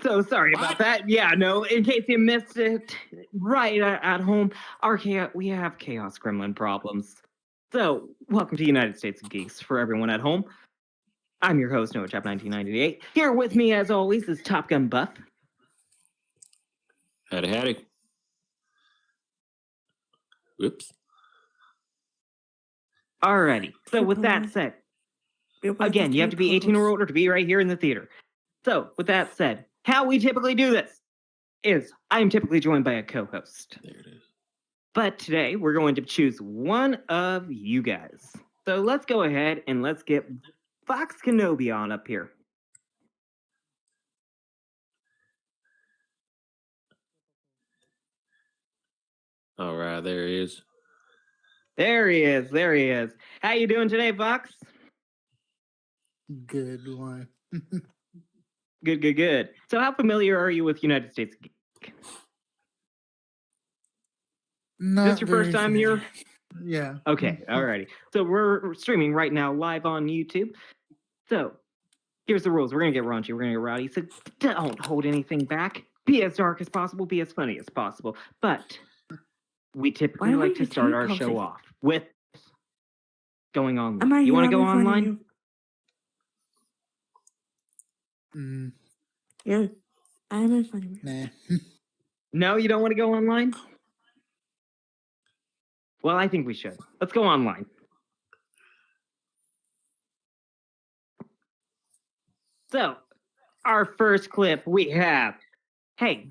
So sorry about that. Yeah, no, in case you missed it, right at home, we have chaos gremlin problems. So, welcome to United States of Geeks for everyone at home. I'm your host, Noah Chap 1998. Here with me, as always, is Top Gun Buff. Howdy, howdy. Whoops. Alrighty. So, with that said, again, you have to be 18 or older to be right here in the theater. So, with that said, how we typically do this is I am typically joined by a co-host. There it is. But today we're going to choose one of you guys. So let's go ahead and let's get Fox Kenobi on up here. All right, there he is. There he is. There he is. How you doing today, Fox? Good one. Good. So how familiar are you with United States Geek? Not Is this your first time here? Yeah. Okay, alrighty. So we're streaming right now live on YouTube. So here's the rules. We're going to get raunchy. We're going to get rowdy. So don't hold anything back. Be as dark as possible. Be as funny as possible. But we typically like to start our show off with going online. You want to go online? Yeah, I'm in front of you. Nah. No, you don't want to go online? Well, I think we should. Let's go online. So, our first clip we have, hey,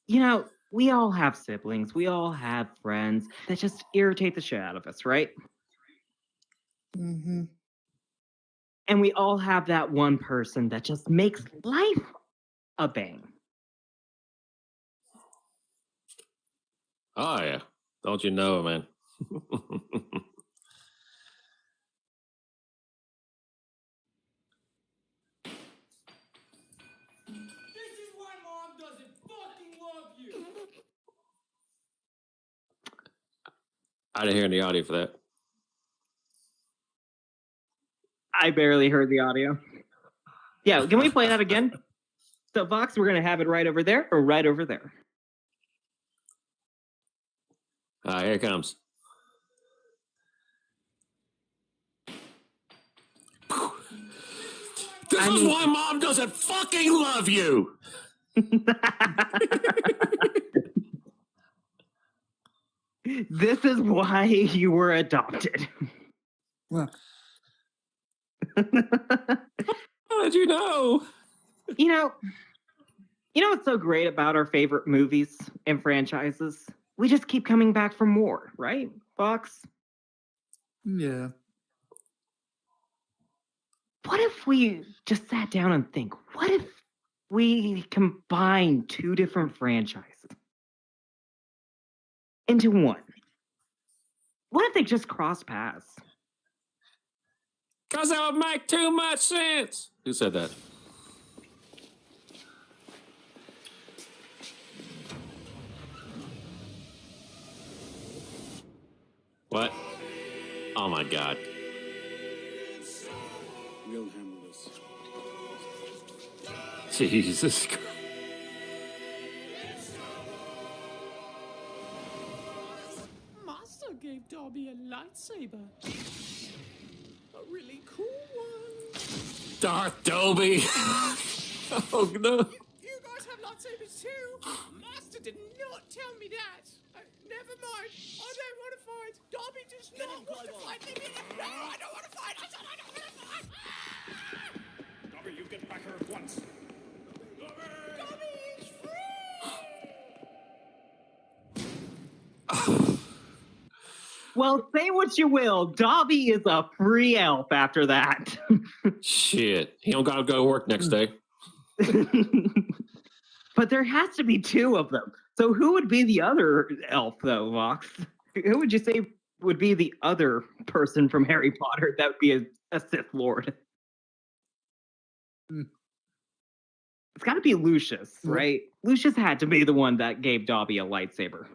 you know, we all have siblings. We all have friends that just irritate the shit out of us, right? Mm-hmm. And we all have that one person that just makes life a bang. Oh, yeah. Don't you know, man? This is why Mom doesn't fucking love you! I didn't hear any audio for that. I barely heard the audio. Yeah, can we play that again? So, Vox, we're going to have it right over there or right over there? Here it comes. This is why Mom doesn't fucking love you! This is why you were adopted. Well, How did you know? You know what's so great about our favorite movies and franchises? We just keep coming back for more, right, Fox? yeah. What if we just sat down and think, what if we combine two different franchises into one? What if they just cross paths? Because that would make too much sense. Who said that? What? Oh my God. We'll handle this. Jesus Christ. Master gave Dobby a lightsaber. A really cool one. Darth Dobby. Oh no. You guys have lightsabers too? Master did not tell me that. Never mind. I don't want to fight. Dobby does not want to fight. Leave me alone. No, I don't want to fight. I said I don't want to fight. Dobby, you get back here at once. Dobby is free. Well, say what you will, Dobby is a free elf after that. Shit. He don't gotta go to work next day. But there has to be two of them. So who would be the other elf, though, Vox? Who would you say would be the other person from Harry Potter that would be a Sith Lord? It's got to be Lucius, right? Lucius had to be the one that gave Dobby a lightsaber.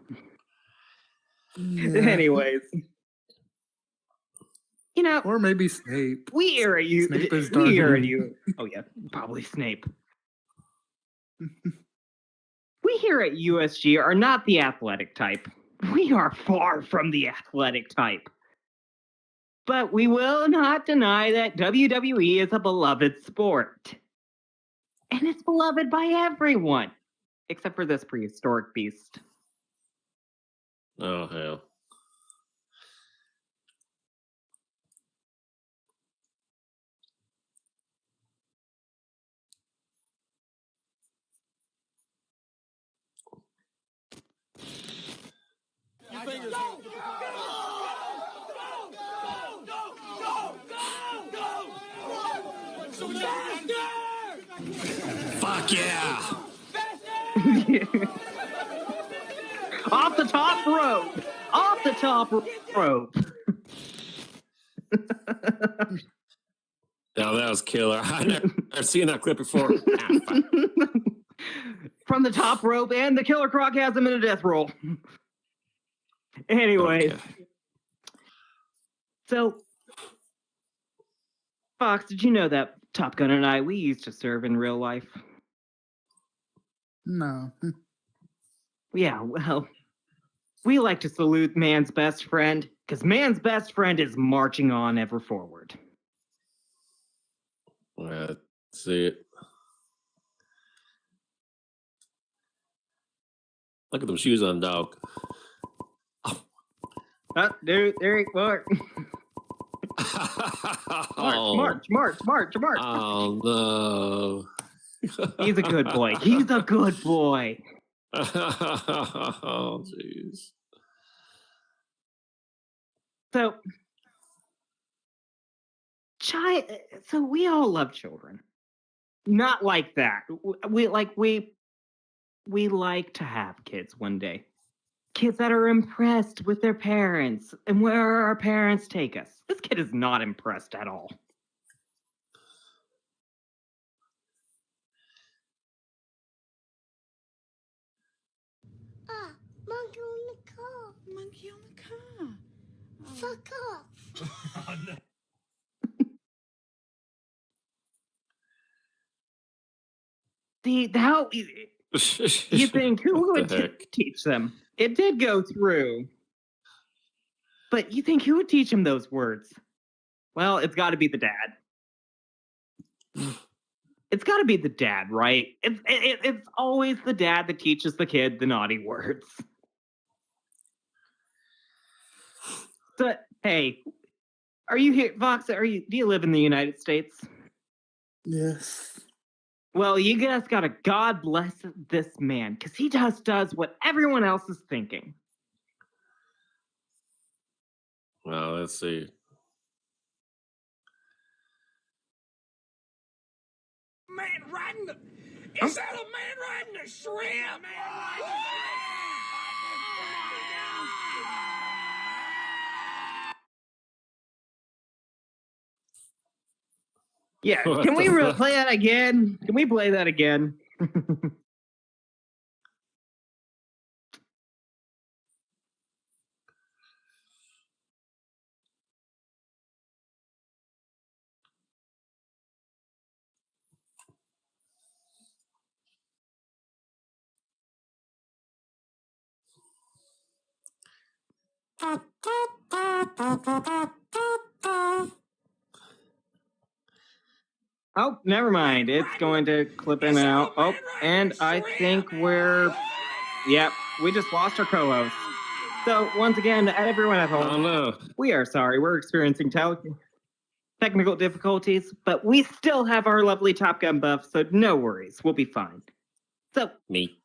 Yeah. Anyways. You know, Or maybe Snape. we here at you. Snape is We here darker. at you. Oh yeah, probably Snape. We here at USG are not the athletic type. We are far from the athletic type. But we will not deny that WWE is a beloved sport. And it's beloved by everyone, except for this prehistoric beast. Oh, hell. Fuck yeah! Off the top rope! Off the top rope! No, that was killer. I've seen that clip before. From the top rope, and the Killer Croc has him in a death roll. Anyways. Okay. So, Fox, did you know that Top Gun and I, we used to serve in real life? No. Yeah, well, we like to salute man's best friend, because man's best friend is marching on ever forward. Let's see it. Look at them shoes on, dog. Oh, dude, there he march, Oh. march. Oh, no. He's a good boy. He's a good boy. Oh, jeez. So, so we all love children. Not like that. We like to have kids one day. Kids that are impressed with their parents and where our parents take us. This kid is not impressed at all. Ah, monkey on the car. Monkey on the car. Fuck off. How you think who What would the heck? teach them? It did go through. But you think who would teach him those words? Well, it's got to be the dad. It's got to be the dad, right? It's always the dad that teaches the kid the naughty words. So, hey, are you here, Vox? Do you live in the United States? Yes. Well, you guys gotta God bless this man, because he just does what everyone else is thinking. Well, let's see. Man riding the... Is that a man riding a shrimp? Yeah, What can we the fuck? play that again? Can we play that again? Oh, never mind. It's going to clip in and out. Oh, and I think yep, we just lost our co-host. So, once again, everyone at Oh, home, no. we are sorry. We're experiencing technical difficulties, but we still have our lovely Top Gun buff, so no worries. We'll be fine. So, Me.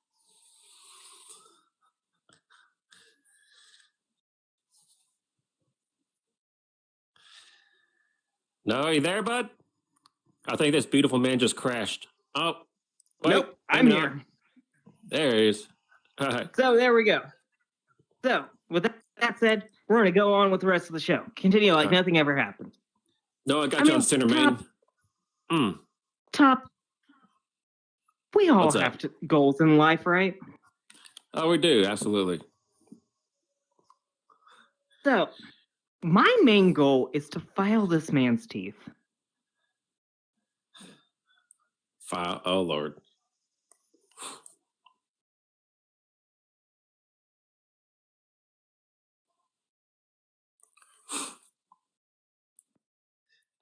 No, are you there, bud? I think this beautiful man just crashed. Oh, wait, nope, I'm maybe not. here. There he is. All right. So, there we go. So, with that said, we're going to go on with the rest of the show. Continue like nothing ever happened. No, I got you on center, man. Top. We all What's that? have goals in life, right? Oh, we do, absolutely. So, My main goal is to file this man's teeth. File. Oh Lord.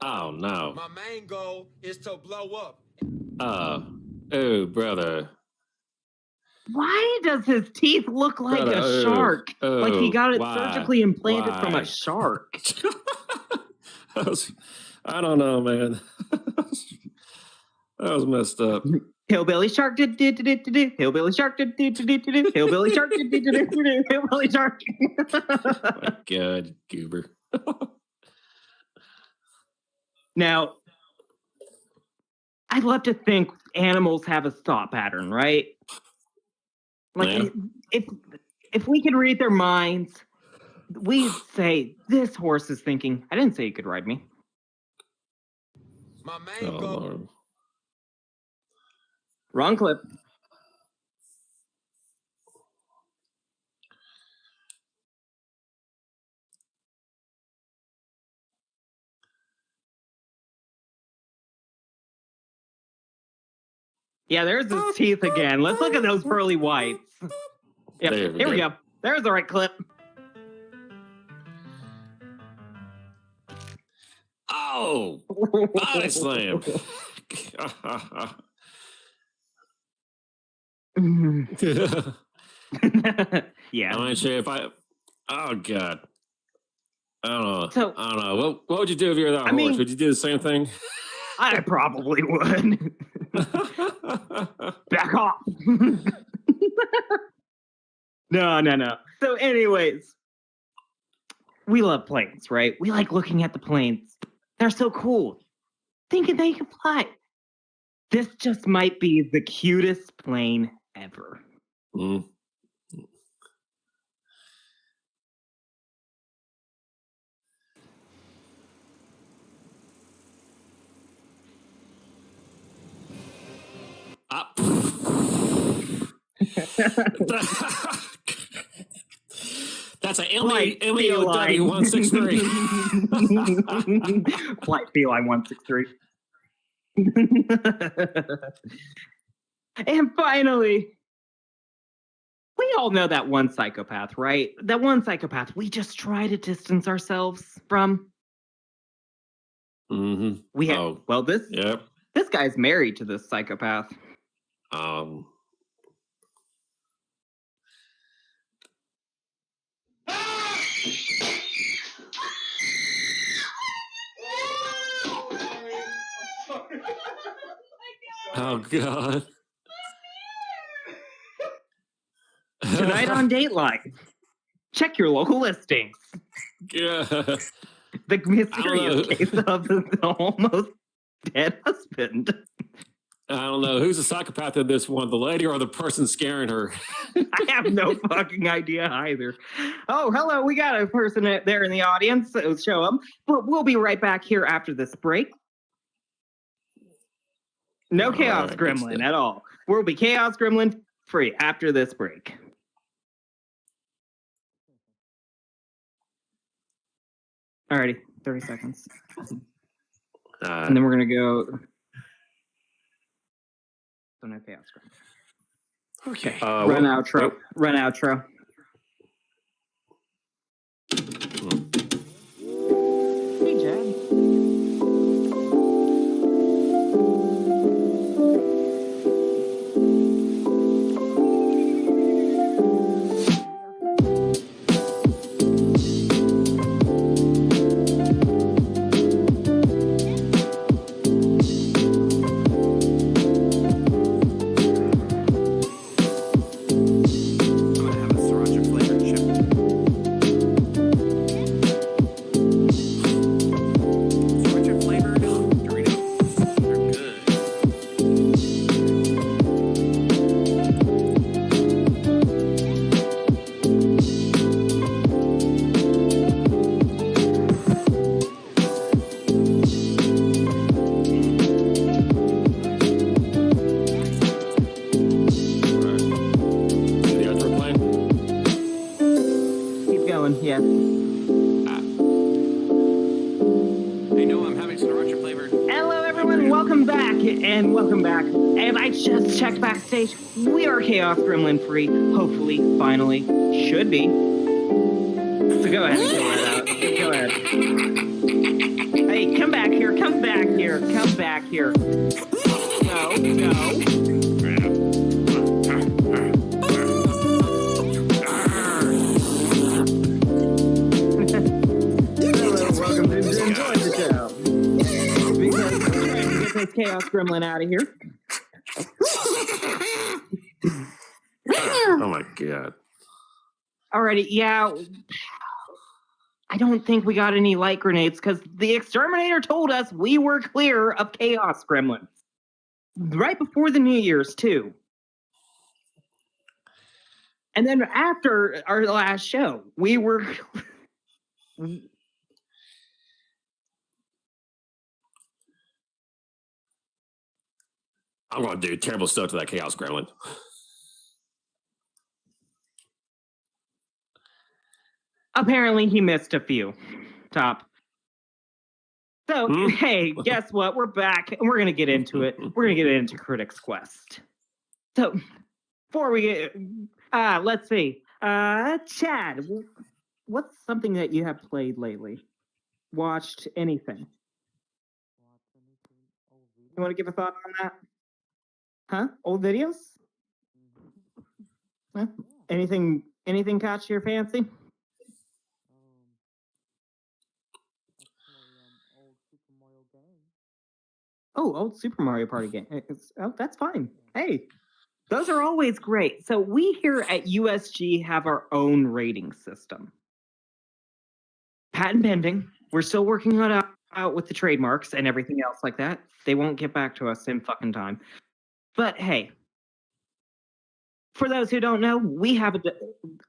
Oh no. My main goal is to blow up. Oh brother. Why does his teeth look like Brother, a shark? Like he got it why? surgically implanted from Why? a shark. I don't know, man. That was messed up. Hillbilly shark did hillbilly shark did hillbilly shark did hillbilly shark. My God, goober. Now, I'd love to think animals have a thought pattern, right? Like Yeah. if we could read their minds, we'd say this horse is thinking. I didn't say you could ride me. My main Oh goal. Lord. Wrong clip. Yeah, there's his teeth again. Let's look at those pearly whites. Yep, There we here we go. go. There's the right clip. Oh, body slam. Yeah. I'm not sure if I. Oh God. I don't know. So- I don't know. What would you do if you were that I horse? mean- Would you do the same thing? I probably would. Back off. No. So, anyways, we love planes, right? We like looking at the planes. They're so cool. Thinking they can fly. This just might be the cutest plane ever. Mm. Ah. That's an Flight LEOW 163. Flight Feline 163. And finally, we all know that one psychopath, right? That one psychopath we just try to distance ourselves from. Mm-hmm. We have, Oh. well, this Yep. guy's married to this psychopath. Oh God. Tonight on Dateline. Check your local listings. Yeah. The know. mysterious case of the almost dead husband. I don't know who's the psychopath in this one, the lady or the person scaring her. I have no fucking idea either. Oh, hello, we got a person there in the audience, so show them. But we'll be right back here after this break. No All Chaos right, good Gremlin stuff. at all. We'll be Chaos Gremlin free after this break. Alrighty, 30 seconds. And then we're going to go... So no Chaos Gremlin. Okay. Run outro. Run outro. Hey, Jad. I'm gonna have a sriracha flavored chip. Sriracha flavored Doritos. They're good. The outro playing? Keep going, yeah. and welcome back. And I just checked backstage. We are Chaos Gremlin free. Hopefully, finally, should be. So go ahead and fill that out. Go ahead. Hey, come back here. Come back here. Come back here. No, no. Welcome to enjoy the show. Because we're trying to get this Chaos Gremlin out of here. Oh my god. Alrighty, yeah. I don't think we got any light grenades because the exterminator told us we were clear of Chaos Gremlins. Right before the New Year's, too. And then after our last show, we were... I'm gonna do terrible stuff to that Chaos Gremlin. Apparently, he missed a few. Top. So, hey, guess what? We're back, and we're going to get into it. We're going to get into Critics Quest. So, before we get... let's see. Chad, what's something that you have played lately? Watched anything? You want to give a thought on that? Huh? Old videos? Huh? Anything caught your fancy? Oh, old Super Mario Party game. Oh, that's fine. Hey, those are always great. So we here at USG have our own rating system. Patent pending. We're still working on out with the trademarks and everything else like that. They won't get back to us in fucking time. But hey, for those who don't know, we have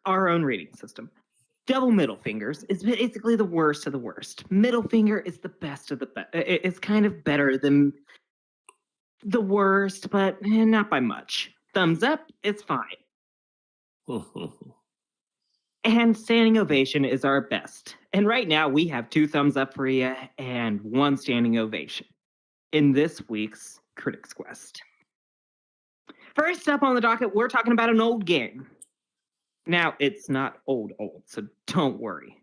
our own rating system. Double middle fingers is basically the worst of the worst. Middle finger is the best of the best. It's kind of better than the worst, but not by much. Thumbs up, it's fine. And standing ovation is our best. And right now we have 2 thumbs up for you and 1 standing ovation in this week's Critics Quest. First up on the docket, we're talking about an old game. Now, it's not old, so don't worry.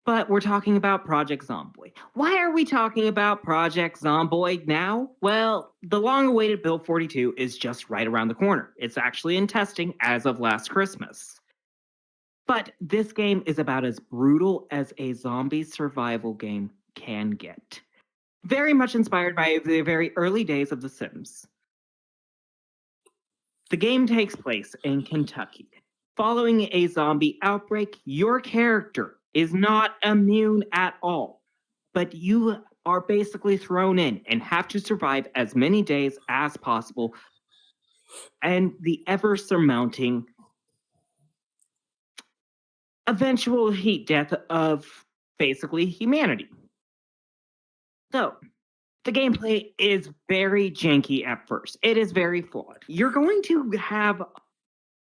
But we're talking about Project Zomboid. Why are we talking about Project Zomboid now? Well, the long-awaited Build 42 is just right around the corner. It's actually in testing as of last Christmas. But this game is about as brutal as a zombie survival game can get. Very much inspired by the very early days of The Sims. The game takes place in Kentucky. Following a zombie outbreak, your character is not immune at all, but you are basically thrown in and have to survive as many days as possible and the ever-surmounting eventual heat death of basically humanity. So, the gameplay is very janky at first. It is very flawed. You're going to have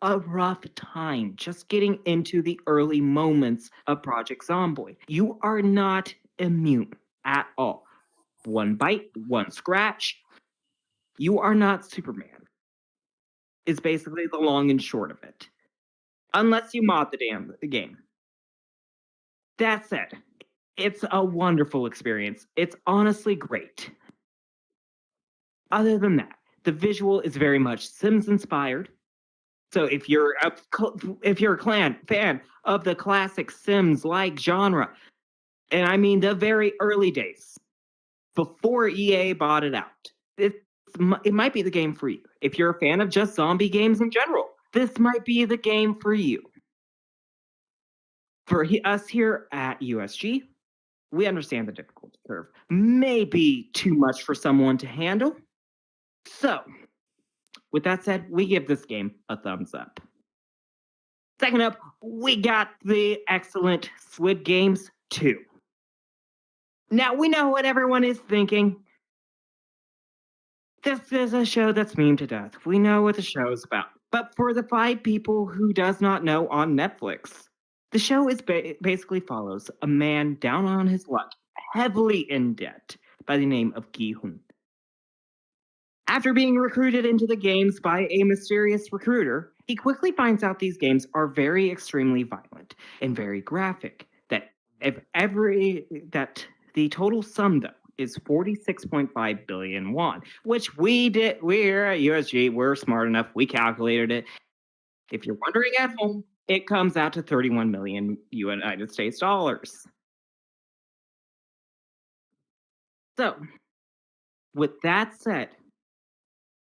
a rough time just getting into the early moments of Project Zomboid. You are not immune at all. One bite, one scratch. You are not Superman. Is basically the long and short of it. Unless you mod the game. That said, it's a wonderful experience. It's honestly great. Other than that, the visual is very much Sims inspired. So if you're a fan of the classic Sims-like genre, and I mean the very early days, before EA bought it out, it might be the game for you. If you're a fan of just zombie games in general, this might be the game for you. For us here at USG, we understand the difficulty curve may be too much for someone to handle. So, with that said, we give this game a thumbs up. Second up, we got the excellent Squid Games 2. Now, we know what everyone is thinking. This is a show that's memed to death. We know what the show is about. But for the 5 people who does not know on Netflix, the show is basically follows a man down on his luck, heavily in debt, by the name of Gi-hun. After being recruited into the games by a mysterious recruiter, he quickly finds out these games are very extremely violent and very graphic. That the total sum though is 46.5 billion won, which we're at USG, we're smart enough, we calculated it. If you're wondering at home, it comes out to 31 million United States dollars. So, with that said,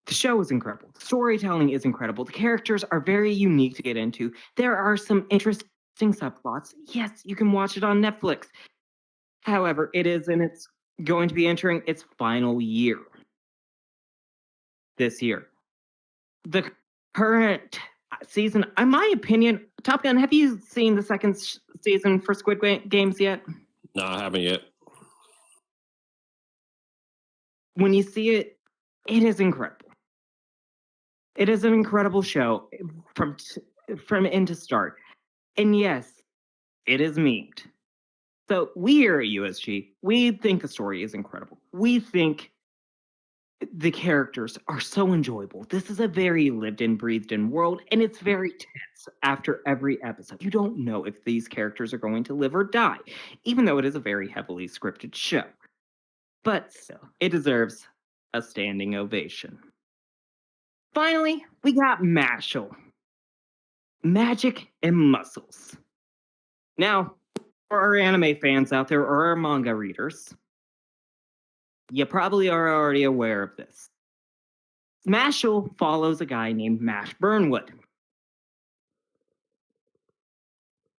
the show is incredible. The storytelling is incredible. The characters are very unique to get into. There are some interesting subplots. Yes, you can watch it on Netflix. However, it's going to be entering its final year this year. The current season, in my opinion, Top Gun, have you seen the second season for Squid Games yet? No, I haven't yet. When you see it, it is incredible. It is an incredible show from end to start. And yes, it is memed. So we here at USG, we think the story is incredible. We think the characters are so enjoyable. This is a very lived in, breathed in world, and it's very tense after every episode. You don't know if these characters are going to live or die, even though it is a very heavily scripted show. But still, it deserves a standing ovation. Finally, we got Mashle. Magic and muscles. Now, for our anime fans out there or our manga readers, you probably are already aware of this. Mashle follows a guy named Mash Burnwood.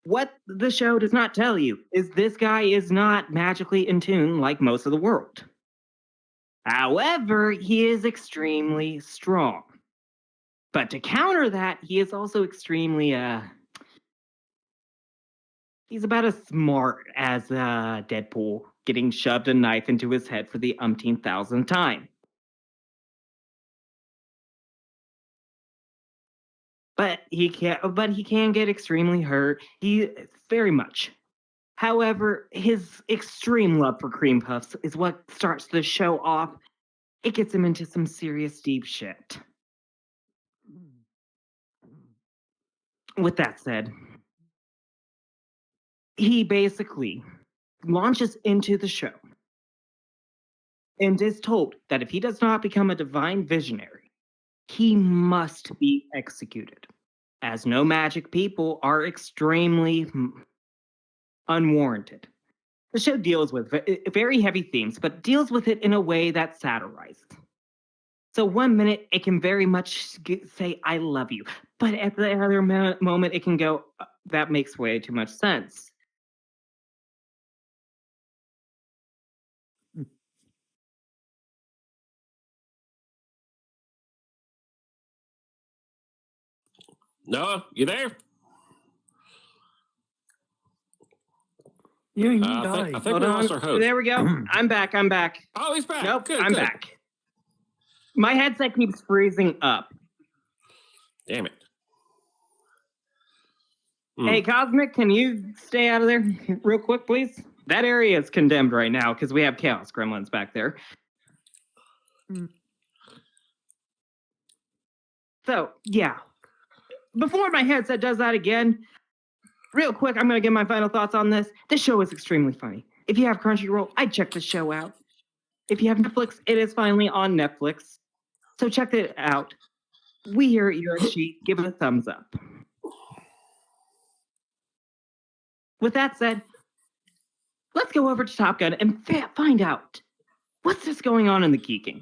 What the show does not tell you is this guy is not magically in tune like most of the world. However, he is extremely strong. But to counter that, he is also extremely, he's about as smart as Deadpool getting shoved a knife into his head for the umpteenth thousandth time. But he can get extremely hurt. He very much. However, his extreme love for cream puffs is what starts the show off. It gets him into some serious deep shit. With that said, he basically launches into the show and is told that if he does not become a divine visionary, he must be executed, as no magic people are extremely unwarranted. The show deals with very heavy themes, but deals with it in a way that satirizes. So one minute it can very much say, I love you. But at the other moment it can go, that makes way too much sense. Noah, you there? Yeah, you I died. think Hold we on. lost our host. There we go. I'm back. Oh, he's back. Nope, Good, I'm good. back. My headset keeps freezing up. Damn it. Hey, Cosmic, can you stay out of there real quick, please? That area is condemned right now because we have Chaos Gremlins back there. So, yeah. Before my headset does that again, real quick, I'm going to give my final thoughts on this. This show is extremely funny. If you have Crunchyroll, I'd check the show out. If you have Netflix, it is finally on Netflix. So check it out. We here at USG give it a thumbs up. With that said, let's go over to Top Gun and find out what's this going on in the geeking.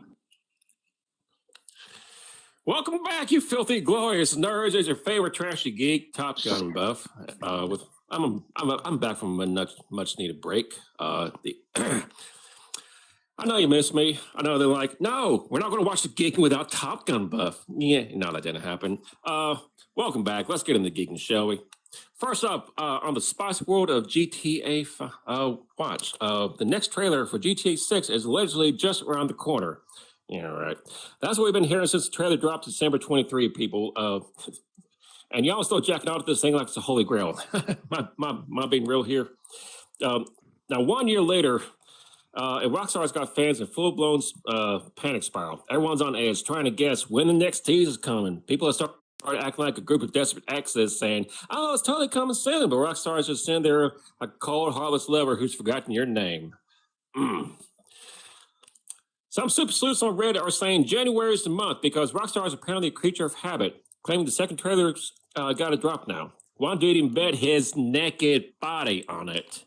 Welcome back, you filthy, glorious nerds. It's your favorite trashy geek, Top Gun buff. I'm back from a much needed break. I know you miss me. I know they're like, no, we're not going to watch the geeking without Top Gun buff. Yeah, no, that didn't happen. Welcome back. Let's get into the geeking, shall we? First up, on the spice world of GTA watch, the next trailer for GTA 6 is allegedly just around the corner. Yeah, right. That's what we've been hearing since the trailer dropped December 23, people. And y'all still jacking out at this thing like it's a holy grail. My being real here. Now, 1 year later, And Rockstar's got fans in full-blown panic spiral. Everyone's on edge, trying to guess when the next tease is coming. People are starting acting like a group of desperate exes saying, oh, it's totally coming soon. But Rockstar is just sitting there a cold, heartless lover who's forgotten your name. Some super sleuths on Reddit are saying January is the month because Rockstar is apparently a creature of habit, claiming the second trailer's got to drop now. One dude even bet his naked body on it.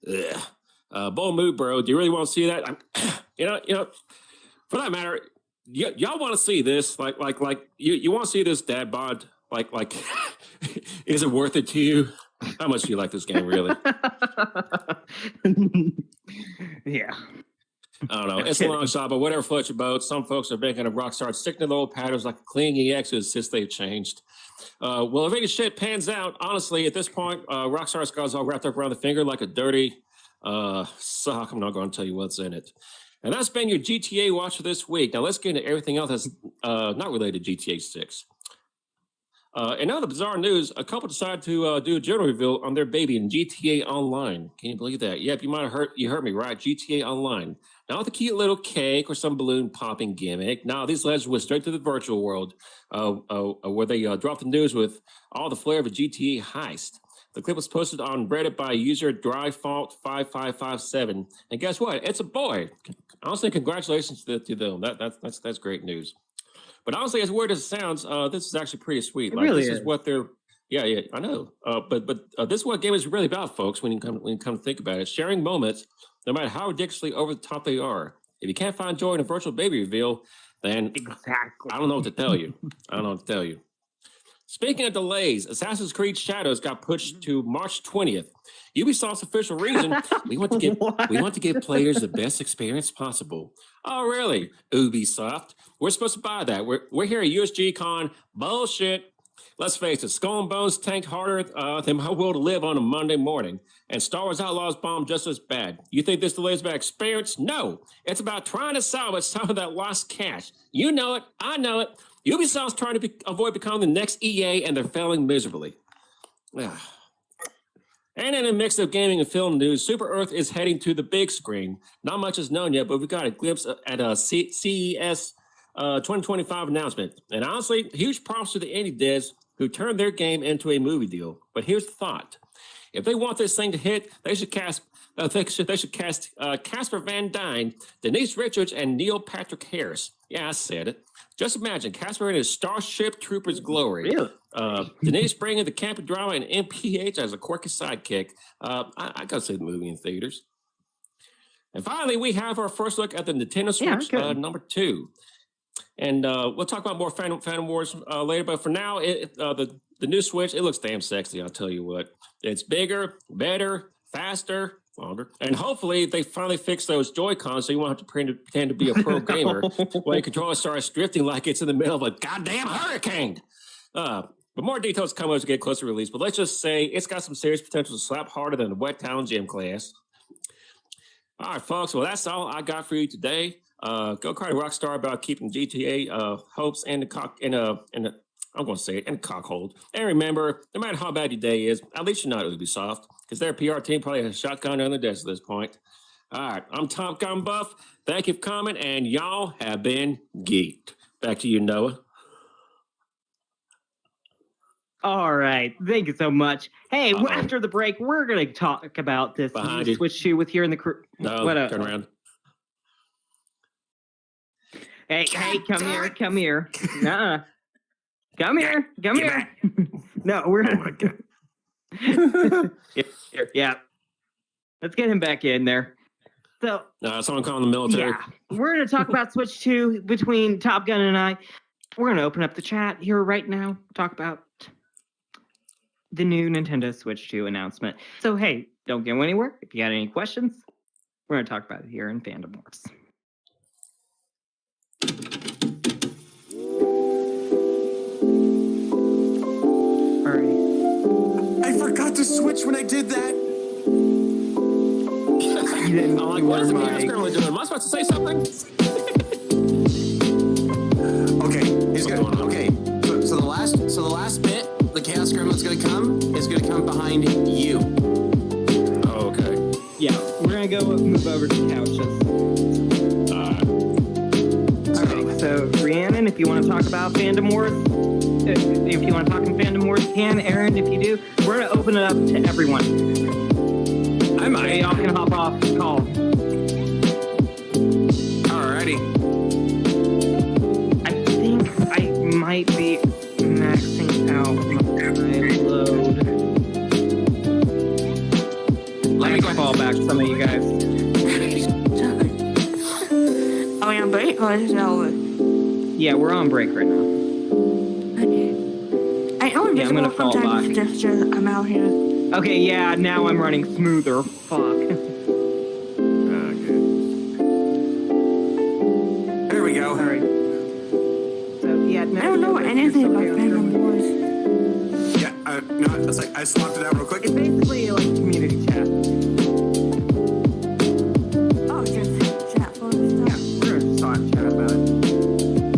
Ugh. Bold move, bro. Do you really want to see that? You know. For that matter, y'all want to see this? Like, you want to see this dad bod? Like, is it worth it to you? How much do you like this game, really? Yeah. I don't know. It's a long shot, but whatever floats your boat. Some folks are making a Rockstar sticking to the old patterns like a clean EX since they've changed. Well, if any shit pans out, honestly, at this point, Rockstar's got all wrapped up around the finger like a dirty sock. I'm not going to tell you what's in it. And that's been your GTA watch for this week. Now let's get into everything else that's not related to GTA 6. In other bizarre news, a couple decided to do a general reveal on their baby in GTA Online. Can you believe that? Yep, you heard me right. GTA Online. Not the cute little cake or some balloon popping gimmick. No, these legends went straight to the virtual world, where they dropped the news with all the flair of a GTA heist. The clip was posted on Reddit by user Dryfault5557, and guess what? It's a boy. Honestly, congratulations to them. That's great news. But honestly, as weird as it sounds, this is actually pretty sweet. It like really this is. is what they're. Yeah, I know. But this is what game is really about, folks. When you come to think about it, sharing moments, no matter how ridiculously over the top they are. If you can't find joy in a virtual baby reveal, then Exactly. I don't know what to tell you. Speaking of delays, Assassin's Creed Shadows got pushed to March 20th. Ubisoft's official reason: we want to give players the best experience possible. Oh, really? Ubisoft? We're supposed to buy that. We're here at USG Con. Bullshit. Let's face it, Skull and Bones tanked harder than my will to live on a Monday morning, and Star Wars Outlaws bombed just as bad. You think this delay is about experience? No, it's about trying to salvage some of that lost cash. You know it, I know it. Ubisoft's trying to avoid becoming the next EA, and they're failing miserably. And in a mix of gaming and film news, Super Earth is heading to the big screen. Not much is known yet, but we got a glimpse at a CES 2025 announcement. And honestly, huge props to the indie devs who turned their game into a movie deal. But here's the thought: if they want this thing to hit, they should cast Casper Van Dyne, Denise Richards, and Neil Patrick Harris. Yeah, I said it. Just imagine Casper in his Starship Troopers glory. Really? Denise bringing the campy drama and MPH as a quirky sidekick. I gotta see the movie in theaters. And finally, we have our first look at the Nintendo Switch number 2. And we'll talk about more Fandom Wars later. But for now, the new Switch, it looks damn sexy, I'll tell you what. It's bigger, better, faster, longer. And hopefully they finally fix those Joy-Cons so you won't have to pretend to be a pro gamer while your controller starts drifting like it's in the middle of a goddamn hurricane. But more details come as we get closer to release. But let's just say it's got some serious potential to slap harder than a wet towel gym class. All right, folks. Well, that's all I got for you today. Go cry to Rockstar about keeping GTA hopes and the cock in I'm going to say it, in a cockhold. And remember, no matter how bad your day is, at least you're not Ubisoft, because their PR team probably has a shotgun on the desk at this point. All right, I'm Top Gun Buff. Thank you for coming, and y'all have been geeked. Back to you, Noah. All right. Thank you so much. Hey, after the break, we're going to talk about this Behind new you. Switch 2 with here in the crew. No, What up? turn around. Hey, come here. Nuh-uh. Come here. No, we're Oh, my God. yeah. Let's get him back in there. So, No, someone calling the military. yeah, we're going to talk about Switch 2 between Top Gun and I. We're going to open up the chat here right now, talk about the new Nintendo Switch 2 announcement. So, hey, don't go anywhere. If you got any questions, we're going to talk about it here in Fandom Wars. All right. I forgot to switch when I did that. You didn't I'm like, you what is were the my- chaos currently doing? Am I supposed to say something? Okay, it's What's good. going on? Okay, so the last bit, the chaos gremlin's gonna come is gonna come behind you. Oh, okay. Yeah, we're going to go move over to couches. Okay, so Rhiannon, if you want to talk about Fandom Wars, if you want to talk in Fandom Wars, you can. Aaron, if you do, we're going to open it up to everyone. I might. Y'all can hop off the call. Alrighty. I think I might be maxing out my load. Let me go fall back, some of you guys. Are we on break or is it over? Yeah, we're on break right now. I know Yeah, I'm gonna fall sometimes back. just I'm out here. Okay, yeah, now I'm running smoother. Fuck. There we go. Alright. So, yeah, I don't know anything about Fandom Wars. Yeah, no, it's like I swapped it out real quick. It's basically like community chat. Oh, just chat for Yeah, stuff. we're gonna talk chat about it.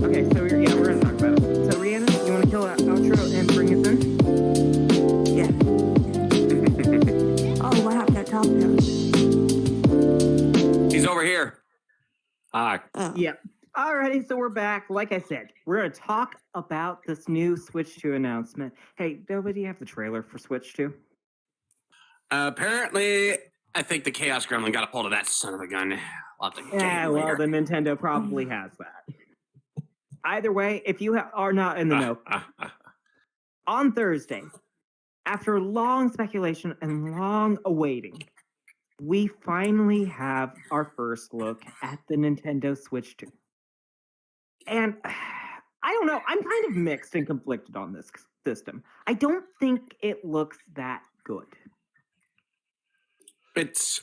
Okay, so we're gonna talk about it. So, Rhiannon, you wanna kill that outro and bring us in? Yeah. Oh, wow, that top down. He's over here. Hi. Oh. Yeah. Alrighty, so we're back. Like I said, we're gonna talk about this new Switch 2 announcement. Hey, Doba, do you have the trailer for Switch 2? Apparently, I think the Chaos Gremlin got a hold of that son of a gun. I'll have to get Yeah, him well, later. the Nintendo probably has that. Either way, if you are not in the know, on Thursday, after long speculation and long awaiting, we finally have our first look at the Nintendo Switch 2. And I don't know, I'm kind of mixed and conflicted on this system. I don't think it looks that good. It's,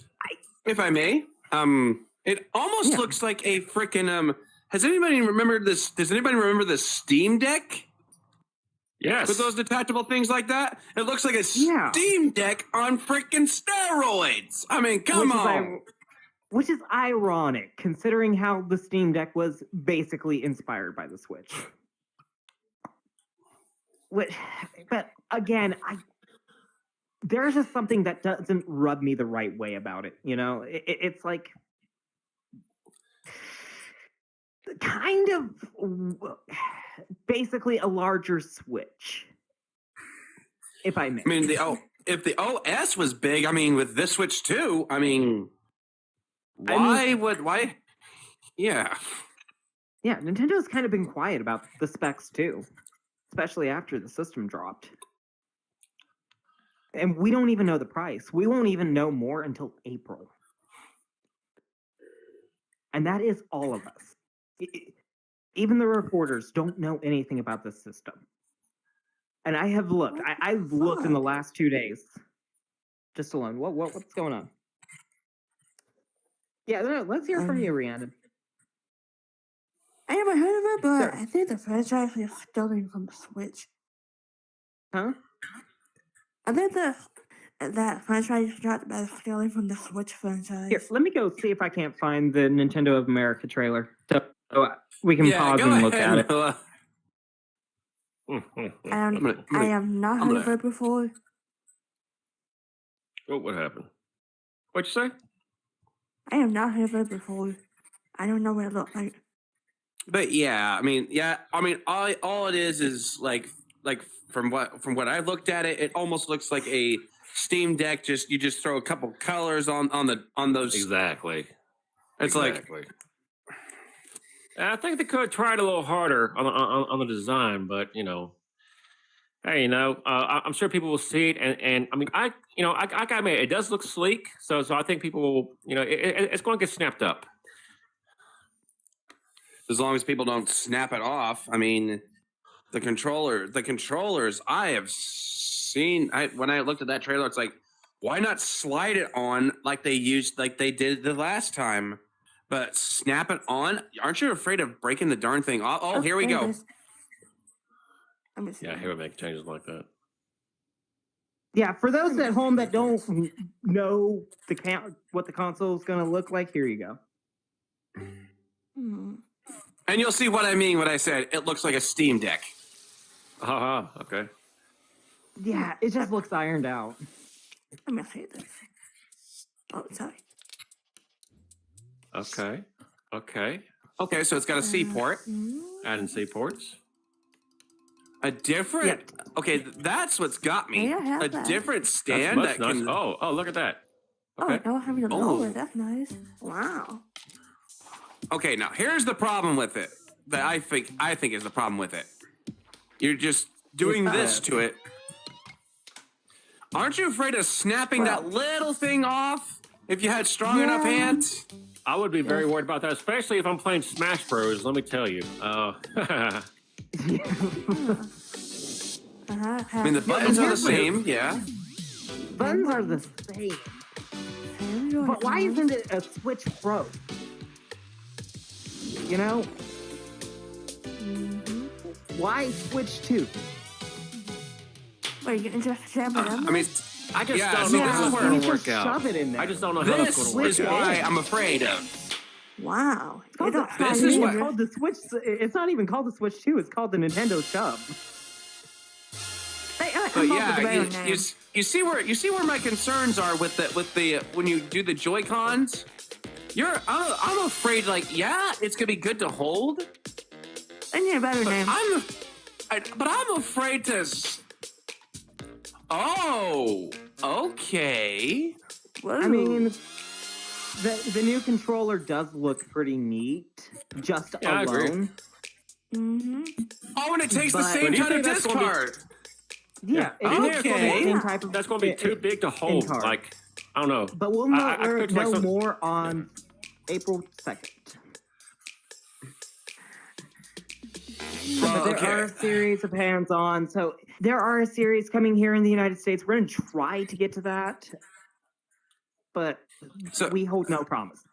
if I may, it almost Yeah. looks like a freaking Has anybody remembered this? Does anybody remember the Steam Deck Yes. with those detachable things like that? It looks like a Yeah. Steam Deck on freaking steroids. I mean, come on. Which is ironic, considering how the Steam Deck was basically inspired by the Switch. But again, there's just something that doesn't rub me the right way about it. You know, it's like kind of basically a larger Switch, if I may. I mean, if the OS was big, I mean, with this Switch too, I mean, why? Yeah. Yeah, Nintendo's kind of been quiet about the specs too, especially after the system dropped. And we don't even know the price. We won't even know more until April. And that is all of us. Even the reporters don't know anything about this system. And I have looked. I've looked in the last 2 days. Just alone. What's going on? Yeah, no, let's hear from you, Rhiannon. I haven't heard of it, but Sure. I think the franchise is stealing from the Switch. Huh? I think that franchise got by stealing from the Switch franchise. Here, let me go see if I can't find the Nintendo of America trailer. So we can pause go and look ahead, at it. Noah. I have not heard of it before. Oh, what happened? What'd you say? I have not heard of it before. I don't know what it looks like. But yeah, I mean, all it is like from what I've looked at it, it almost looks like a Steam Deck. You just throw a couple colors on those. Exactly. It's Exactly. I think they could have tried a little harder on the design, but hey, I'm sure people will see it, and I mean, I gotta admit, it does look sleek, so I think people will, it's going to get snapped up. As long as people don't snap it off. I mean, the controllers I have seen. When I looked at that trailer, it's like, why not slide it on like they did the last time? But snap it on? Aren't you afraid of breaking the darn thing off? Oh, here we there it go. is. Let me see. Yeah, he would make changes like that. Yeah, for those at home that don't know what the console is going to look like, here you go. Hmm. And you'll see what I mean when I said it looks like a Steam Deck. Okay. Yeah, it just looks ironed out. Let me see this. Oh, sorry. Okay. Okay. Okay, so it's got a C port. Adding C ports. A different. Okay, that's what's got me. Yeah, I have A that. different That's stand much that nice. can. Oh, look at that. Oh, Okay. I don't have it Oh. lower. That's nice. Wow. Okay, now here's the problem with it. That I think is the problem with it. You're just doing this to it. Aren't you afraid of snapping that little thing off if you had strong enough hands? I would be very worried about that, especially if I'm playing Smash Bros. Let me tell you. I mean, the buttons are the same, yeah. Buttons are the same. But why isn't it a Switch Pro? You know? Why Switch 2? Wait, you can just sample them? I mean, I just Yeah, don't see, know this how is it's where going you to just work out. shove it in there. I just don't know how that's this going to is work out. why I'm afraid of. Wow. It's called This the- is it's what- called the Switch. It's not even called the Switch 2. It's called the Nintendo Shove. But yeah, you see where my concerns are with the when you do the Joy Cons. I'm afraid it's gonna be good to hold. I need a better But name. I'm afraid to. Oh, okay. Whoa. I mean, the new controller does look pretty neat, just Yeah, I agree. alone. Oh, and it takes the But- same But do you kind of think that's disc gonna be- card. Yeah, Do you think it's it's gonna the be- same type of. That's going to be too big to hold. card. Like, I don't know. But we'll know, I picture like know some- more on April 2nd. Well, But there are a series of hands-on. So there are a series coming here in the United States. We're going to try to get to that, but So- we hold no promise.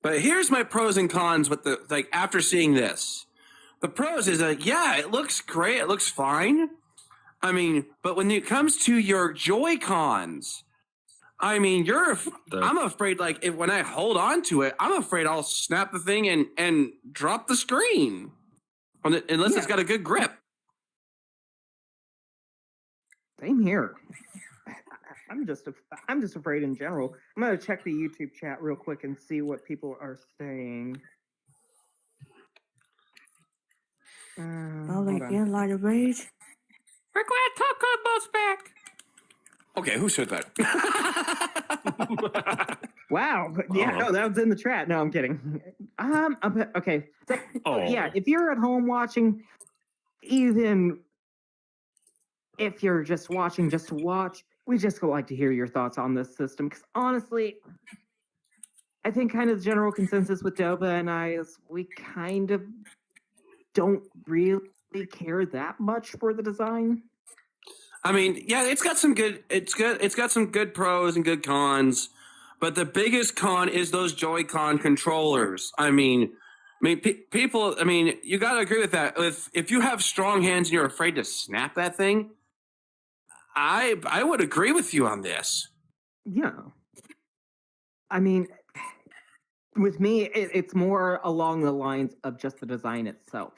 But here's my pros and cons with after seeing this. The pros is yeah, it looks great, it looks fine. I mean, but when it comes to your Joy Cons, I mean, I'm afraid when I hold on to it, I'm afraid I'll snap the thing and drop the screen. Unless it's got a good grip. Same here. I'm just afraid in general. I'm gonna check the YouTube chat real quick and see what people are saying. Oh, Hold like on. in light of rage. We're glad Top Gun Ball's back. Okay, who said that? Wow. Yeah, no, that was in the chat. No, I'm kidding. Okay. So, yeah, if you're at home watching, even if you're just watching just to watch, we just would like to hear your thoughts on this system. Because honestly, I think kind of the general consensus with Doba and I is we kind of don't really care that much for the design. I mean, yeah, it's got some good pros and good cons, but the biggest con is those Joy-Con controllers. I mean, people. I mean, you got to agree with that. If you have strong hands and you're afraid to snap that thing, I would agree with you on this. Yeah. I mean, with me, it's more along the lines of just the design itself.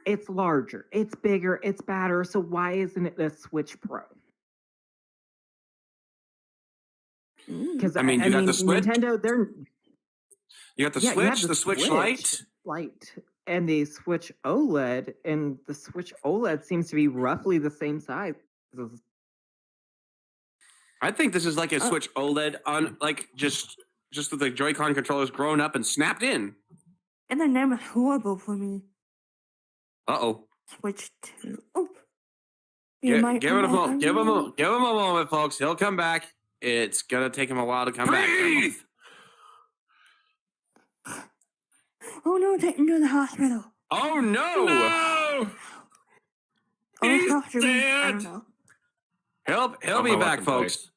It's larger, it's bigger, it's badder. So why isn't it a Switch Pro? Because I mean, you got the Switch? Nintendo, You got the you have Switch, the Switch Lite. And the Switch OLED, and the Switch OLED seems to be roughly the same size. I think this is like a Switch OLED on just with the Joy-Con controllers grown up and snapped in. And the name is horrible for me. Uh-oh. Switch 2. Oh. Give him a moment, folks. He'll come back. It's gonna take him a while to come back. Oh no, take him to the hospital. Oh no! No! Oh, talk to me. I dead. don't know. He'll be back, folks.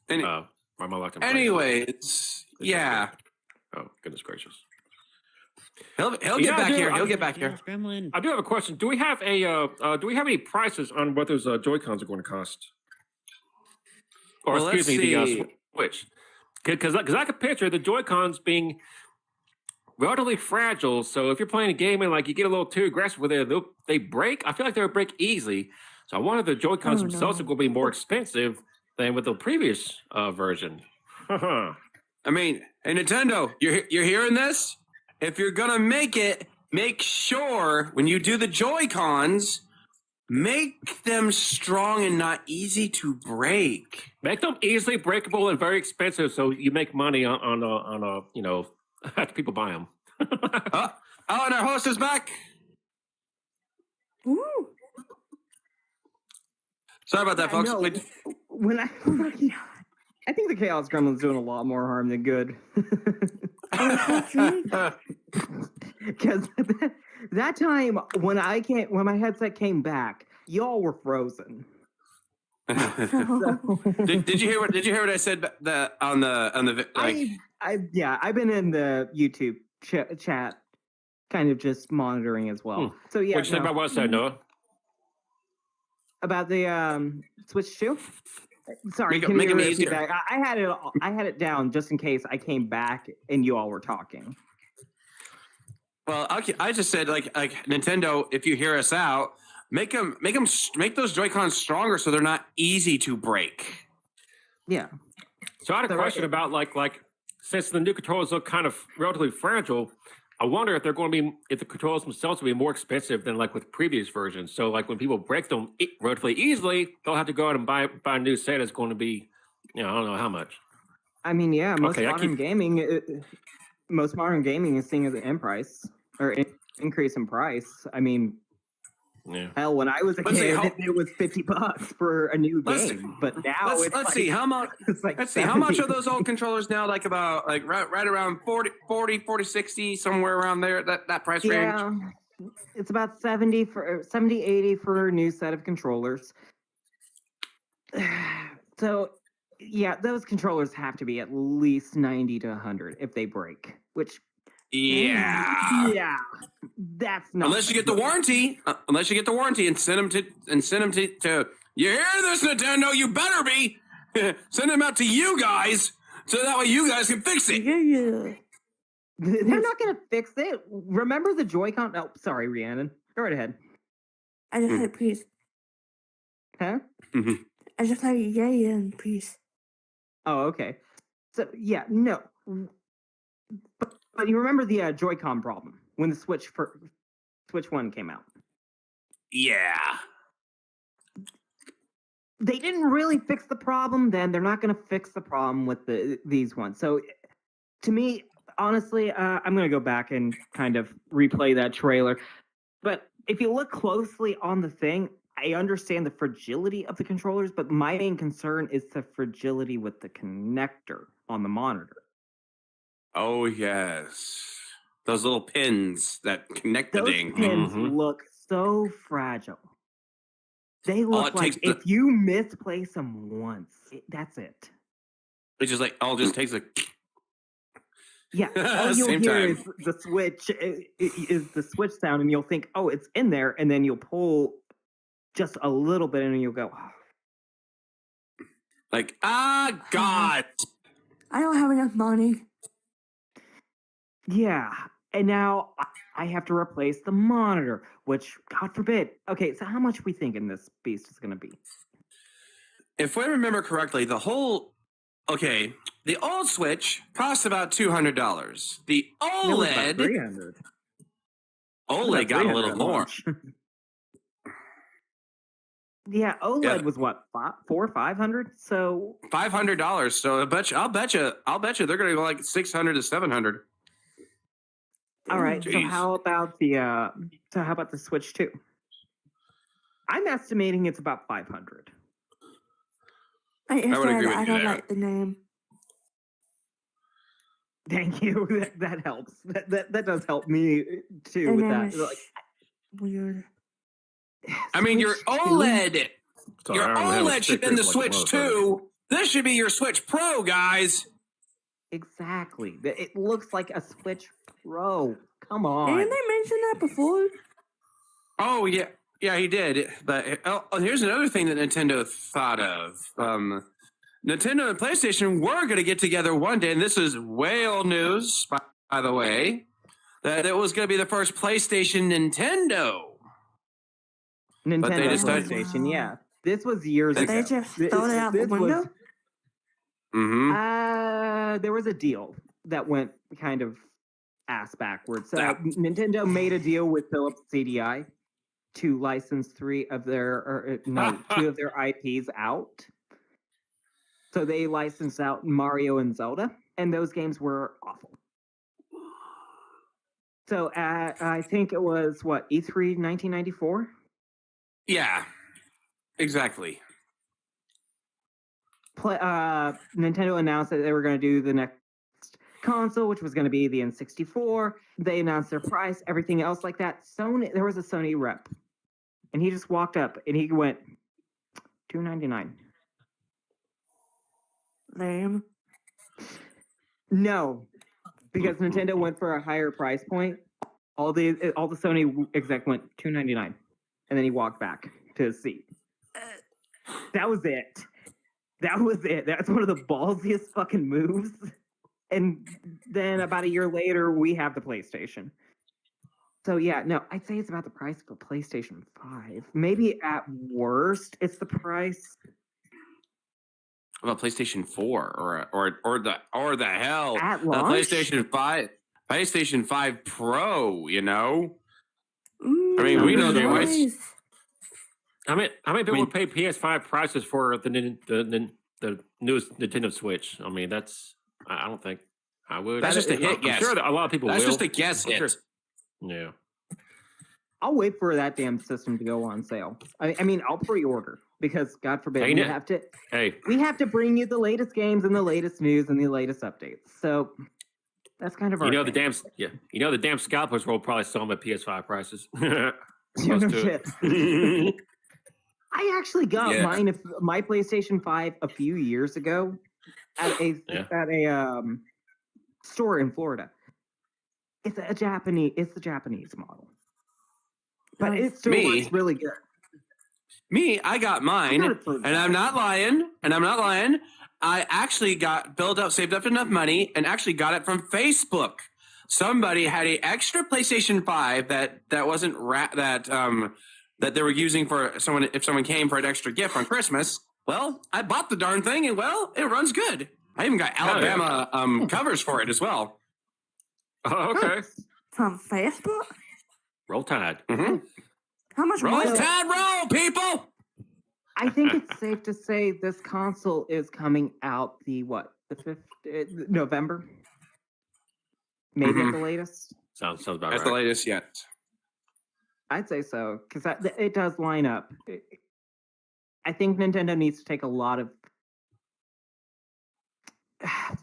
Why am I locked in place? Anyways, yeah. Oh, goodness gracious. He'll get back here. He'll get back here. I do have a question. Do we have any prices on what those Joy-Cons are going to cost? Or Well, excuse me, let's the see. Switch. Because I could picture the Joy-Cons being relatively fragile. So if you're playing a game and you get a little too aggressive with it, they break. I feel like they would break easily. So I wonder if the Joy-Cons themselves are going to be more expensive than with the previous version. Haha. I mean, hey Nintendo, you're hearing this? If you're gonna make it, make sure when you do the Joy-Cons, make them strong and not easy to break. Make them easily breakable and very expensive, so you make money on after people buy them. Oh, and our host is back. Ooh. Sorry about that, folks. No, We- when I think the Chaos Gremlin's doing a lot more harm than good. Because that time when my headset came back, y'all were frozen. did you hear what I said on the like? I've been in the YouTube chat, kind of just monitoring as well. So yeah, What you say about what I said, Noah? about the Switch 2. Sorry, Make can it you repeat easier. that? I had it down just in case I came back and you all were talking. Well, I just said like Nintendo, if you hear us out, make those Joy-Cons stronger so they're not easy to break. Yeah. So I had a So, question about like since the new controllers look kind of relatively fragile, I wonder if they're going to be if the controllers themselves will be more expensive than like with previous versions. So like when people break them relatively easily, they'll have to go out and buy a new set. It's going to be, I don't know how much. I mean, yeah, most Okay, modern gaming is seeing an increase in price. I mean, Yeah. hell, when I was a Let's see, kid, it was $50 for a new Let's- game, but now Let's it's see how much. it's like Let's see how much 70. are those old controllers now? Like about like right around 40, 60, somewhere around there. That price range. Yeah, it's about 70, 80 for a new set of controllers. So, yeah, those controllers have to be at least 90 to 100 if they break, which Yeah. that's not Unless you get the warranty. And send them to. You hear this, Nintendo? You better be. Send them out to you guys so that way you guys can fix it. Yeah. They're not going to fix it. Remember the Joy-Con? Oh, sorry, Rhiannon. Go right ahead. I just said please. Huh? I just said yeah and please. Oh, okay. So, yeah, no. But you remember the Joy-Con problem when the Switch 1 came out? Yeah. They didn't really fix the problem then. They're not going to fix the problem with these ones. So, to me, honestly, I'm going to go back and kind of replay that trailer. But if you look closely on the thing, I understand the fragility of the controllers, but my main concern is the fragility with the connector on the monitor. Oh yes, those little pins that connect the Those thing. pins Mhm. look so fragile. They look it like takes the- if you misplace them once, that's it. It just like just takes a. Yeah, all you'll Same hear time. is the switch is the switch sound, and you'll think, "Oh, it's in there," and then you'll pull just a little bit, and you'll go, oh. Like God. I don't have enough money. "Yeah." And now I have to replace the monitor, which, God forbid. Okay, so how much we thinking this beast is going to be? If I remember correctly, the old Switch cost about $200. The OLED $300. OLED got a little more. Yeah, OLED Yeah. was what, $500? So $500. So I'll bet you they're gonna go like 600 to 700. all right. So Jeez. how about the Switch 2? I'm estimating it's about 500. I would agree with I you don't there. like the name. Thank you. That helps. That does help me too The with name that. is Like, weird. I mean, your Switch 2? OLED, Sorry, your I don't have a OLED should sticker be the like Switch motherfucker. 2. This should be your Switch Pro, guys. Exactly. It looks like a Switch Pro. Come on. Didn't they mention that before? Oh yeah, he did. But here's another thing that Nintendo thought of. Nintendo and PlayStation were going to get together one day, and this is way old news, by the way. That it was going to be the first PlayStation Nintendo. Nintendo But they decided- PlayStation, yeah. This was years They ago. They just Th- throw it out the this was- window? Mm-hmm. There was a deal that went kind of ass backwards. Ah. Nintendo made a deal with Philips CDI to license two of their IPs out. So they licensed out Mario and Zelda, and those games were awful. So I think it was E3 1994. Yeah, exactly. Nintendo announced that they were going to do the next console, which was going to be the N64. They announced their price, everything else like that. There was a Sony rep, and he just walked up and he went $299. Lame. No, because Nintendo went for a higher price point. All the Sony exec went $299, and then he walked back to his seat. That was it. That's one of the ballsiest fucking moves. And then about a year later, we have the PlayStation. So yeah, no, I'd say it's about the price of a PlayStation 5. Maybe at worst, it's the price. About PlayStation 4 or the hell At launch? PlayStation 5 Pro, you know? Ooh, I mean, we know the nice. How many people would pay PS5 prices for the newest Nintendo Switch? I mean, I don't think I would. That's just a hit I'm guess. sure that a lot of people That's will. just a guess I'm hit. sure. Yeah. I'll wait for that damn system to go on sale. I mean, I'll pre-order because God forbid Hey, we have to bring you the latest games and the latest news and the latest updates. So that's kind of our the damn scalpers will probably sell them at PS5 prices. No Close to shit. it. I actually got my PlayStation 5 a few years ago at a store in Florida. It's the Japanese model. But it still works really good. I got mine, and I'm not lying. I actually saved up enough money, and actually got it from Facebook. Somebody had an extra PlayStation 5 that wasn't that they were using for someone if someone came for an extra gift on Christmas. Well, I bought the darn thing, and it runs good. I even got Alabama covers for it as well. Oh, okay. From Facebook? Roll Tide. Mm-hmm. How much Roll money? Tide, roll, people! I think it's safe to say this console is coming out the 5th November? Maybe at the latest. Sounds about right. That's the latest yet. I'd say so, because it does line up. I think Nintendo needs to take a lot of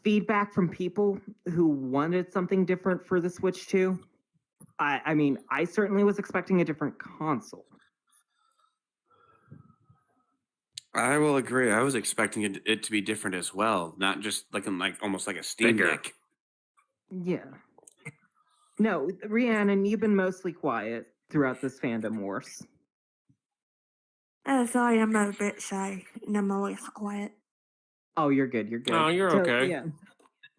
feedback from people who wanted something different for the Switch 2. I mean, I certainly was expecting a different console. I will agree. I was expecting it to be different as well, not just looking almost like a Steam Deck. Yeah. No, Rhiannon, you've been mostly quiet throughout this Fandom Wars. Sorry, I'm a bit shy, and I'm always quiet. Oh, you're good. You're good. Oh, you're okay. Yeah.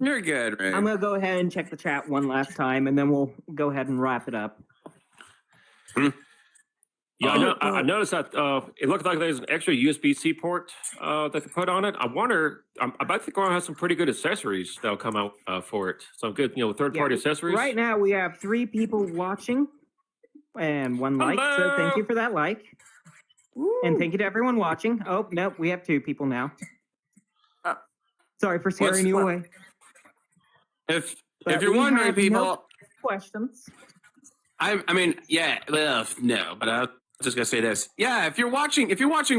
You're good, Ray. I'm going to go ahead and check the chat one last time, and then we'll go ahead and wrap it up. Yeah, I noticed that it looked like there's an extra USB-C port that they put on it. I wonder, I bet they're going to have some pretty good accessories that'll come out for it. Some good, third-party accessories. Right now, we have 3 people watching and 1 like, so thank you for that like. Woo. And thank you to everyone watching. Oh, nope, we have 2 people now. Sorry for scaring you away. If you're wondering, people... No questions. I mean, yeah, well, no, but I was just gonna say this. Yeah, if you're watching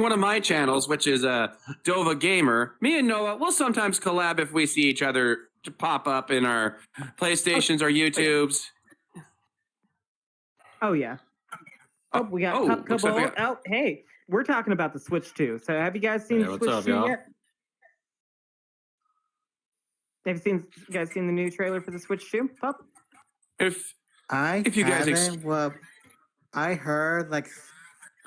one of my channels, which is Dova Gamer, me and Noah will sometimes collab if we see each other to pop up in our PlayStations or YouTubes. Oh yeah. Oh, we got Pup Cobalt. Oh, hey, we're talking about the Switch 2. So have you guys seen the Switch 2 yet? Have you guys seen the new trailer for the Switch 2, Pup? If you guys I heard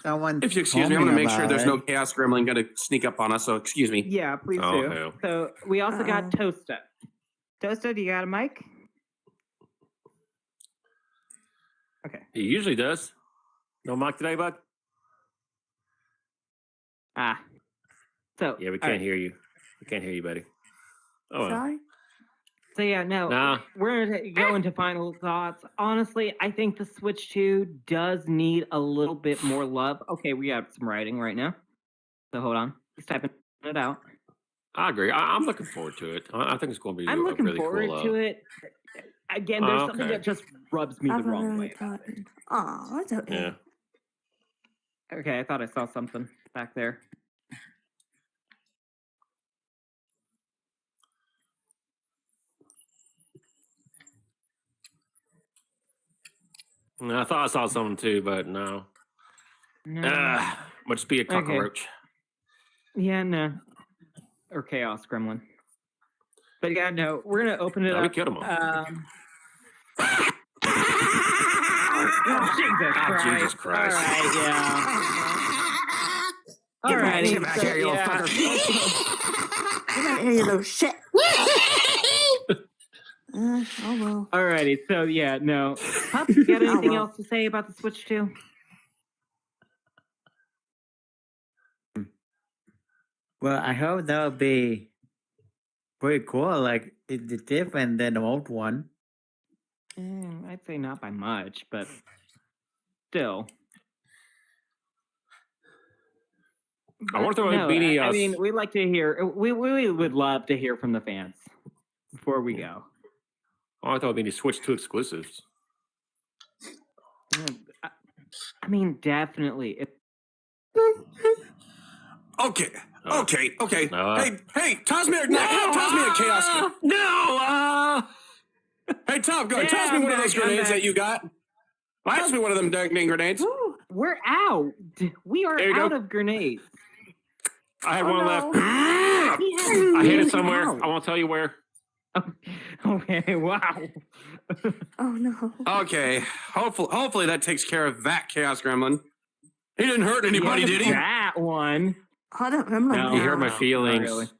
someone. If you excuse me, I want to make sure there's no Chaos Gremlin going to sneak up on us. So excuse me. Yeah, please do. Hell. So we also got Toasta. Toasta, do you got a mic? Okay. He usually does. No mic today, bud? So Yeah, we can't hear you. We can't hear you, buddy. Oh, well. Sorry? So yeah, no, Nah. we're gonna go into final thoughts. Honestly, I think the Switch 2 does need a little bit more love. Okay, we got some writing right now. So hold on. He's typing it out. I agree. I'm looking forward to it. I think it's going to be I'm a looking really forward cool. to it. Again, there's something okay. that just rubs me the I'm wrong really way about it. talking. Oh, that's okay. Yeah. Okay, I thought I saw something back there. I thought I saw something too, but no. No. Must be a cockroach. Yeah, no. Or Chaos Gremlin. But yeah, no, we're gonna open it No, up. we killed 'em all. Oh, Jesus Christ. Jesus Christ. All right, yeah. All Get right, back here, you little fucker. Get out of here, you little shit. Oh well. Alrighty, so yeah, no. Pup, you got anything well. else to say about the Switch 2? Well, I hope that'll be pretty cool. Like it's different than the old one. I'd say not by much, but still. I wonder if there No, would be any. I mean, we'd like to hear. We would love to hear from the fans before we go. I thought there would be any Switch 2 exclusives. I mean, definitely. Okay. Oh. Okay. No. Hey, toss me a chaos. No! Hey, Tom, go. Yeah, toss me I'm one of back, those I'm grenades back. that you got. Toss me one of them dang grenades. Ooh, we're out. We are There you out go. of grenades. I had Oh, one no. left. We have I hid it been somewhere. out. I won't tell you where. Okay, wow. Oh no. Okay. Hopefully that takes care of that chaos gremlin. He didn't hurt anybody, Yeah, did he? That one. I don't remember. No. You hurt my No, feelings.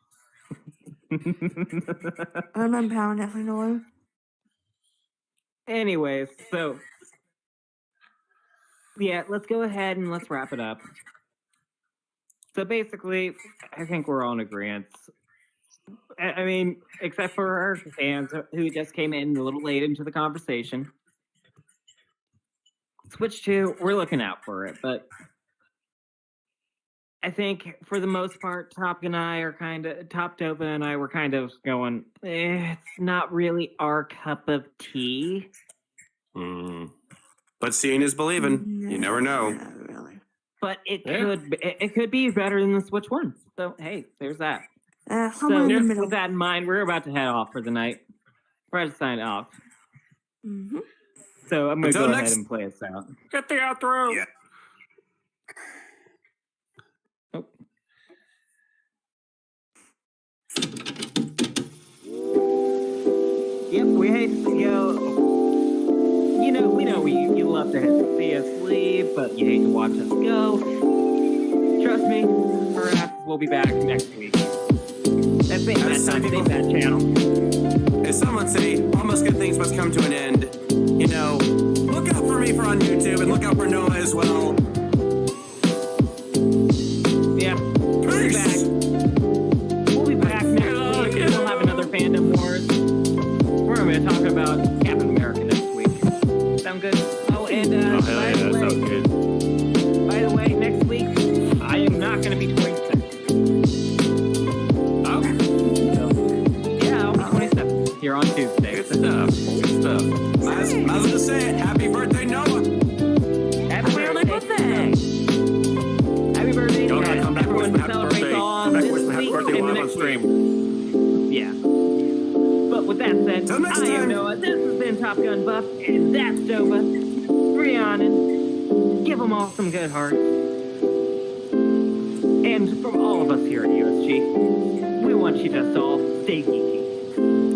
not I remember how definitely know. Anyways, so yeah, let's go ahead and let's wrap it up. So basically, I think we're all in agreement. I mean, except for our fans who just came in a little late into the conversation. Switch 2, we're looking out for it, but I think for the most part, Top Dova and I were kind of going, it's not really our cup of tea. But seeing is believing. You never know. Not really. But it Yeah. could be better than the Switch 1. So hey, there's that. Somewhere in the middle. With that in mind, we're about to head off for the night. We're about to sign off. Mm-hmm. So I'm going to Until go next- ahead and play us out. Get the outro. Yeah. Oh. Yep, we hate to go. We know you love to see us leave, but you hate to watch us go. Trust me, perhaps we'll be back next week. That same bad time, same bad channel. As someone say, all must good things must come to an end. Look out for me on YouTube and look out for Noah as well. Yeah, we'll be back. We'll be back next week. We'll have another Fandom Wars. We're going to talk about Captain America next week. Sound good? Oh, and Oh, hell by yeah, the that way, sounds good. by the way, next week I am not going to be 27. Oh, So, yeah, I'll be 27 here on Tuesday. good stuff. Good stuff. I was going to say it. Happy birthday, Noah. Happy Early birthday. Happy birthday! Y'all gotta come back and wish Everyone me happy celebrates birthday. on Come back and this wish me happy week birthday and the while I'm on next stream. week. Yeah. But with that said, Till next I am time. Noah. This has been Top Gun Buff, and that's Dova. Rhiannon. Give them all some good hearts. And from all of us here at USG, we want you to all stay geeky.